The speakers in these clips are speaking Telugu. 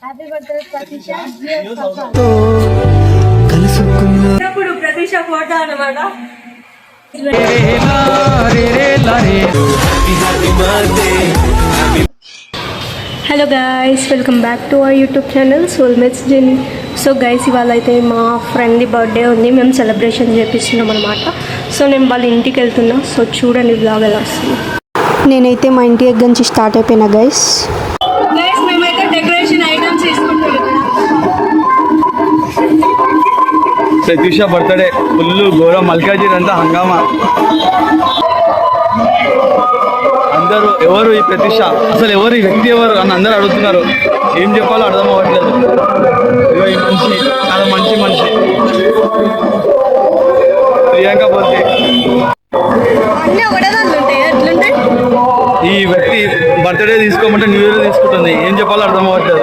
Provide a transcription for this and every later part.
Happy birthday ప్రతిష. ఇప్పుడు ప్రతిష ఫోటో అన్నమాట. Hello guys, welcome back to our YouTube channel soulmates journey. So guys, ఇవాళ అయితే మా ఫ్రెండ్ బర్త్డే ఉంది, మేము సెలబ్రేషన్ చేపిస్తున్నాం అనమాట. సో నేను వాళ్ళ ఇంటికి వెళ్తున్నా. సో చూడండి బ్లాగ్ ఎలా వస్తుంది. నేనైతే మా ఇంటి దగ్గర నుంచి స్టార్ట్ అయిపోయినా గైస్. మేమైతే డెకరేషన్ ఐటమ్స్ తీసుకుంటున్నాం. ప్రత్యూష బర్త్డే ఫుల్ ఘోరం, మల్కాజీ అంతా హంగామా. అందరూ ఎవరు ఈ ప్రత్యూష, అసలు ఎవరు ఈ వ్యక్తి, ఎవరు అని అందరూ అడుగుతున్నారు. ఏం చెప్పాలో అర్థం అవ్వట్లేదు. ఈ మనిషి చాలా మంచి మనిషి. ప్రియాంక బర్త్డే. ఈ వ్యక్తి బర్త్డే తీసుకోమంటే న్యూ ఇయర్ తీసుకుంటుంది. ఏం చెప్పాలో అర్థం అవ్వట్లేదు.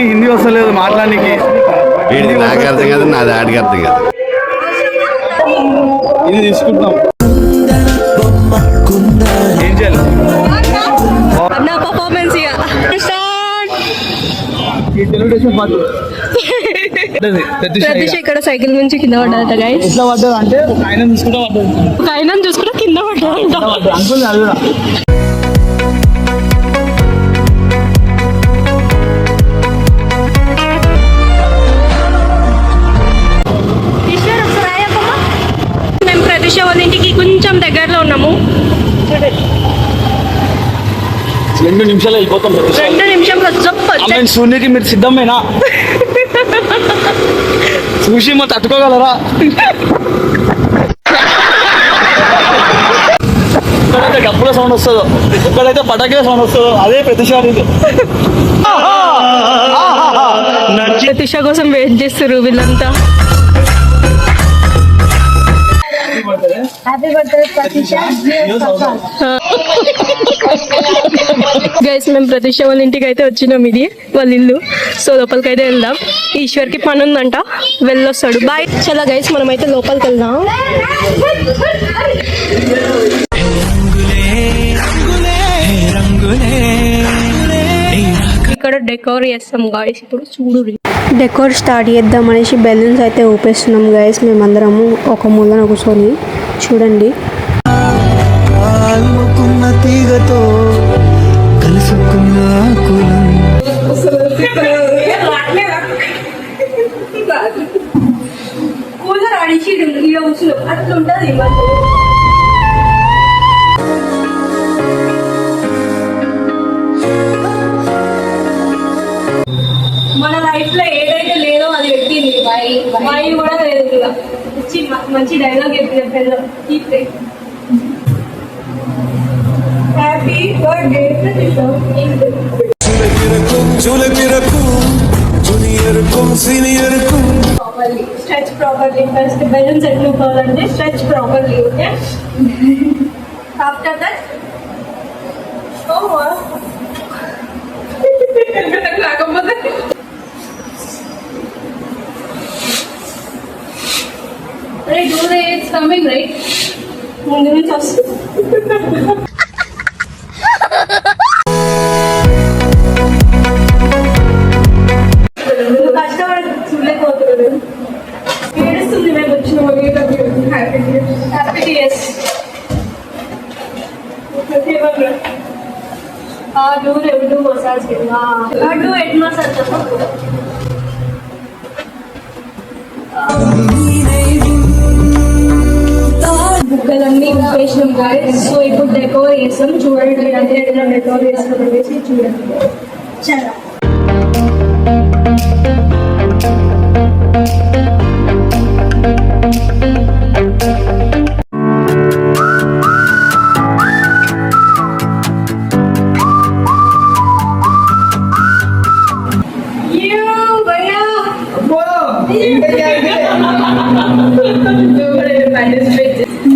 హిందీ వస్తలేదు మాట్లాడడానికి. నాకు అర్థం కాదు, నాది ఆడికి అర్థం కాదు. ఇది తీసుకుంటాం. ఏం చేయాలి? ప్రతిష ఇక్కడ సైకిల్ నుంచి కింద పడ్డదట గైస్. ఎట్లా పడ్డది అంటే ఒక ఆయన తీసుకుంటా పడ్డది. ఒక ఆయన చూసుకుంటే కింద పడ్డదంట. అనుకుంది అది కూడా. మేము ప్రతిష వాళ్ళ ఇంటికి కొంచెం దగ్గరలో ఉన్నాము. 2 నిమిషాలు వెళ్ళిపోతాం. 2 నిమిషంలో సూర్యునికి మీరు సిద్ధమేనా? చూసి మా తట్టుకోగలరా? ఎక్కడైతే డప్పుల సౌండ్ వస్తుందో, ఎక్కడైతే పటాకీల సౌండ్ వస్తుందో అదే ప్రతిసారి. ప్రతిష కోసం వెయిట్ చేస్తారు వీళ్ళంతా. Happy birthday ప్రతిష. గైస్, మేము ప్రతిష వాళ్ళ ఇంటికి అయితే వచ్చినాం. ఇది వాళ్ళ ఇల్లు. సో లోపలికి అయితే వెళ్దాం. ఈశ్వర్కి పని ఉందంట, వెళ్ళొస్తాడు. బాయ్. చాలా గైస్, మనం అయితే లోపలికి వెళ్దాం. ఇక్కడ డెకోర్ చేస్తాం గాయస్. ఇప్పుడు చూడు, డెకోర్ స్టార్ట్ చేద్దాం అనేసి బెలూన్స్ అయితే ఊపేస్తున్నాం గైస్. మేమందరము ఒక మూలన కూర్చొని చూడండి. తీగతో కలుసుకున్న కూలర్ అడిచి అట్లుంటది. మన లైఫ్ లో ఏదైతే లేదో అది పెట్టింది. వాయి కూడా లేదు. మంచి డైలాగ్ చెప్పిన happy birthday stretch properly. First balloons ఎట్లు కావాలంటే stretch properly. Okay, after that రాకపోతే right. Do they it's coming right. ముందు నుంచి వస్తుంది. కష్టపడి చూడలేకపోతున్నాడు. ఏడుస్తుంది. మేము వచ్చిన happy years. Do do massage. Do head massage. బుగ్గలన్నీ వేసినాం గాయస్. సో ఇప్పుడు డెకోర్ చేస్తాం. చూడండి, అంటే డెకోర్ చేస్తాం అనేసి చూడండి. చాలా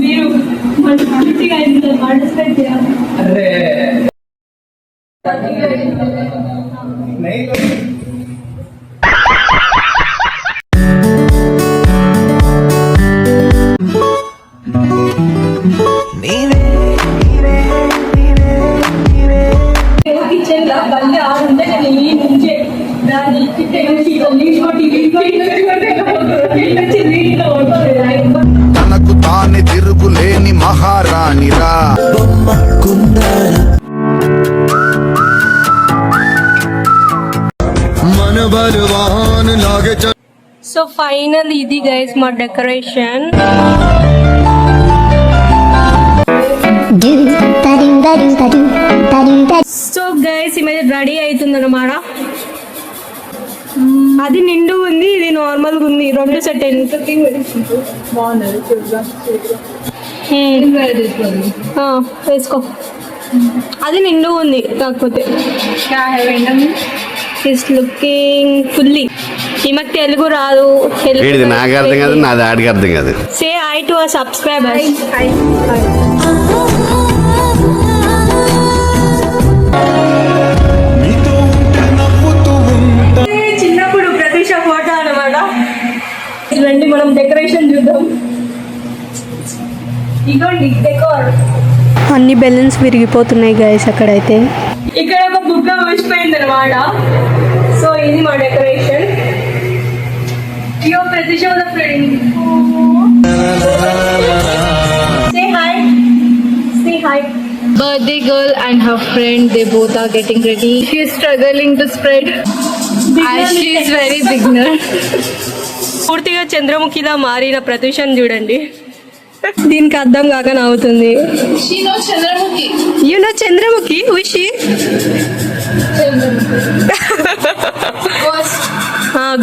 మీరు మంచిగా పార్టిసిపేట్ చేయాలి. తనకు తానే తిరుగులేని మహారాణిరా. మన బలవాన్ లాగే సో ఫైనల్ ఇది గైస్ మా డెకరేషన్. సో గైస్ ఈ మీద రెడీ అవుతుంది అన్నమాట. అది నిండు ఉంది, ఇది నార్మల్గా ఉంది, రెండు సెట్ వేసుకో. అది నిండు ఉంది కాకపోతే ఇస్ లుకింగ్ ఫుల్లీ. ఈమెకు తెలుగు రాదు, వీడిది నాకు అర్థం కాదు, నాది ఆడికి అర్థం కాదు. సే హై టు అవర్ సబ్స్క్రైబర్స్. చిన్నప్పుడు ప్రతిష ఫోటో అన్నమాట. ఇలాంటి మనం డెకరేషన్ చూద్దాం. ఇగోండి డెకోర్. అన్ని బెలూన్స్ విరిగిపోతున్నాయి గైస్ అక్కడైతే. ఇక్కడ ఒక బుగ్గ వేసిపోయింది అనమాట. సో ఇది మా డెకరేషన్. ఇయో ప్రతిష వాళ్ళ friend. Say hi, say hi. Birthday girl and her friend, they both are getting ready. She is struggling to spread as she is very beginner. పూర్తిగా చంద్రముఖిలా మారిన ప్రతిషన్ చూడండి. దీనికి అర్థం కాక నవ్వుతుంది. She knows Chandramukhi. You know Chandramukhi, who is she?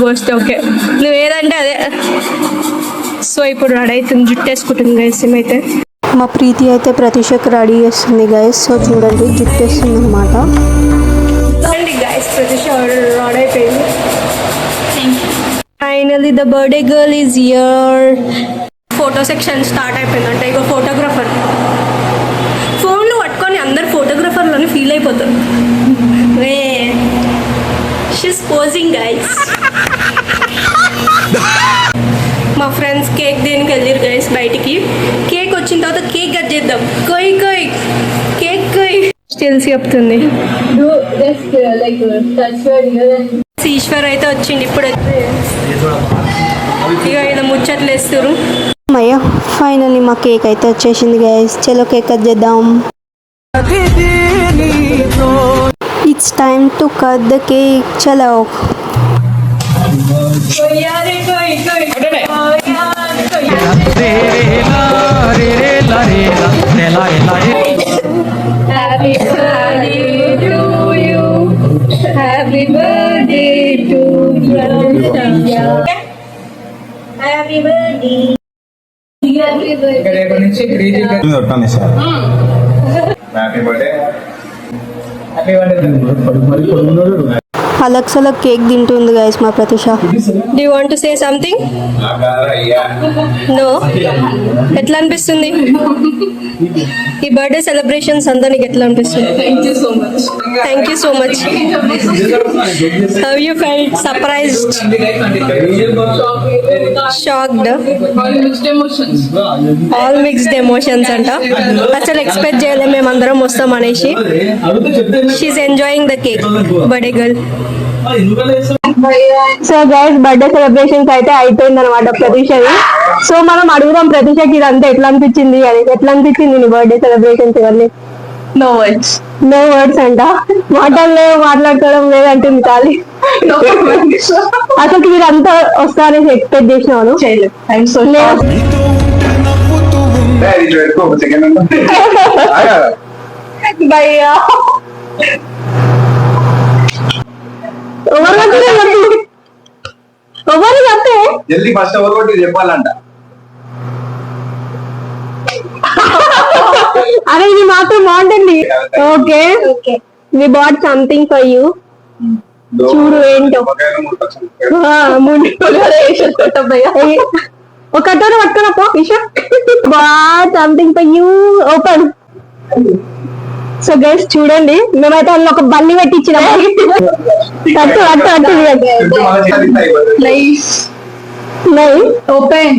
Ghost. Okay, నువ్వు ఏదంటే అదే. సో ఇప్పుడు రెడీ అవుతుంది, జుట్టేసుకుంటుంది గైస్. ఏమైతే మా ప్రీతి అయితే ప్రతిషకు రెడీ చేస్తుంది గైస్. సో చూడండి జుట్టు వేస్తుంది అనమాట. గైస్ ప్రతిష రెడీ అయిపోయింది. Finally the birthday girl is here. Photo section start అయిపోయింది. అంటే ఇక ఫోటోగ్రఫర్ ఫోన్లు పట్టుకొని అందరు ఫోటోగ్రఫర్లని ఫీల్ అయిపోతారు. She's posing guys. మా ఫ్రెండ్స్ కేక్ దేనికి వెళ్ళారు గైస్ బయటికి. కేక్ వచ్చిన తర్వాత కేక్ కట్ చేద్దాం. కొయ్ కొయ్ కేక్ కొయ్ తెలిసి చెప్తుంది. Do just like touch your ear and Eshwar అయితే వచ్చింది ఇప్పుడు. ఇక ఇలా ముచ్చట్లు వేస్తారు. అయ్యా ఫైనల్లీ మా కేక్ అయితే వచ్చేసింది గైస్. చలో కేక్ కట్ చేద్దాం. It's time to cut the cake. చలో happy birthday to you. Happy birthday to you. Happy birthday. Happy birthday. రేపటి నుంచి హ్యాపీ బర్త్డే. Happy birthday. అలగ్ సలగ్ కేక్ తింటుంది గైస్ మా ప్రతిష. Do you want to say something? No? ఎట్లా అనిపిస్తుంది ఈ బర్త్డే సెలబ్రేషన్స్ అంతా? నీకు ఎట్లా అనిపిస్తుంది? Thank you so much. Thank you so much. How you felt? Surprised, shocked, All mixed emotions. All mixed emotions అంట. అసలు ఎక్స్పెక్ట్ చేయలేము మేమందరం వస్తాం అనేసి. She is enjoying the cake. Birthday girl. So guys birthday celebrations అయితే అయిపోయింది అనమాట ప్రతీషది. సో మనం అడుగుదాం ప్రతీషకి ఇదంతా ఎట్లా అనిపించింది అని. ఎట్లా అనిపించింది నీ బర్త్డే సెలబ్రేషన్స్ ఇవన్నీ? No words. నో వర్డ్స్ అంట. మాటలు లేవు, మాట్లాడుకోవడం లేదంటుంది ఖాళీ. అసలు మీరంతా వస్తారని ఎక్స్పెక్ట్ చేసినాను. I'm so sorry. భయ్యా ఎవరు చెప్తే జల్దీ ఫస్ట్ ఎవరు కొట్టి చెప్పాలంట. అరే ఇది మాత్రం బాగుంటుంది. Okay we bought something for you. చూడు ఏంటో ఒక కట్టోర పట్టుకున్నప్పో Isha. Bought something for you. Open. So guys చూడండి, మేమైతే అందులో ఒక బల్లి పెట్టించినాము. అట్టు అట్టు అట్టు ఓపెన్.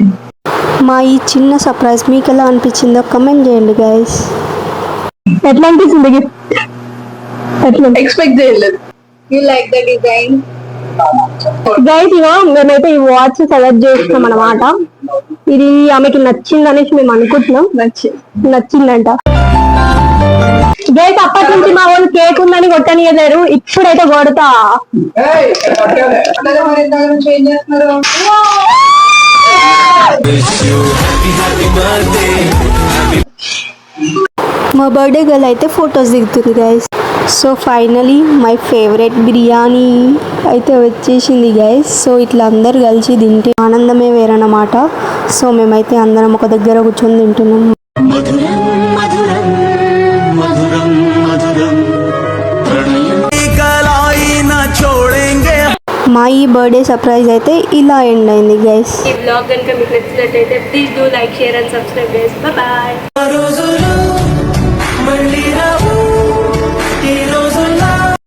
మా ఈ చిన్న సర్ప్రైజ్ మీకు ఎలా అనిపించిందో కమెంట్ చేయండి గైస్. ఎట్లా అనిపిస్తుంది గిఫ్ట్? ఎక్స్పెక్ట్ చేయలేదు. You like the design? Guys ఇగో మేమైతే ఈ వాచ్ సెలెక్ట్ చేస్తున్నాం అన్నమాట. ఇది ఆమెకి నచ్చింది అనేసి మేము అనుకుంటున్నాం. నచ్చిందంట గైస్. అప్పటి నుంచి మా వాళ్ళు కేక్ ఉందని కొట్టనియలేరు, ఇప్పుడైతే కొడతా. ఏం చేస్తున్నారు? మా బర్త్డే గర్ల్ అయితే ఫొటోస్ దిగుతుంది guys. So finally my favourite biryani అయితే వచ్చేసింది గైస్. సో ఇట్లా అందరు కలిసి తింటే ఆనందమే వేరన్నమాట. సో మేమైతే అందరం ఒక దగ్గర కూర్చొని తింటున్నాం. మా ఈ బర్త్డే సర్ప్రైజ్ అయితే ఇలా ఎండ్ అయింది గైస్. ఈ బ్లాగ్ కనుక మీకు నచ్చినట్లయితే please do like, share and subscribe guys. Bye.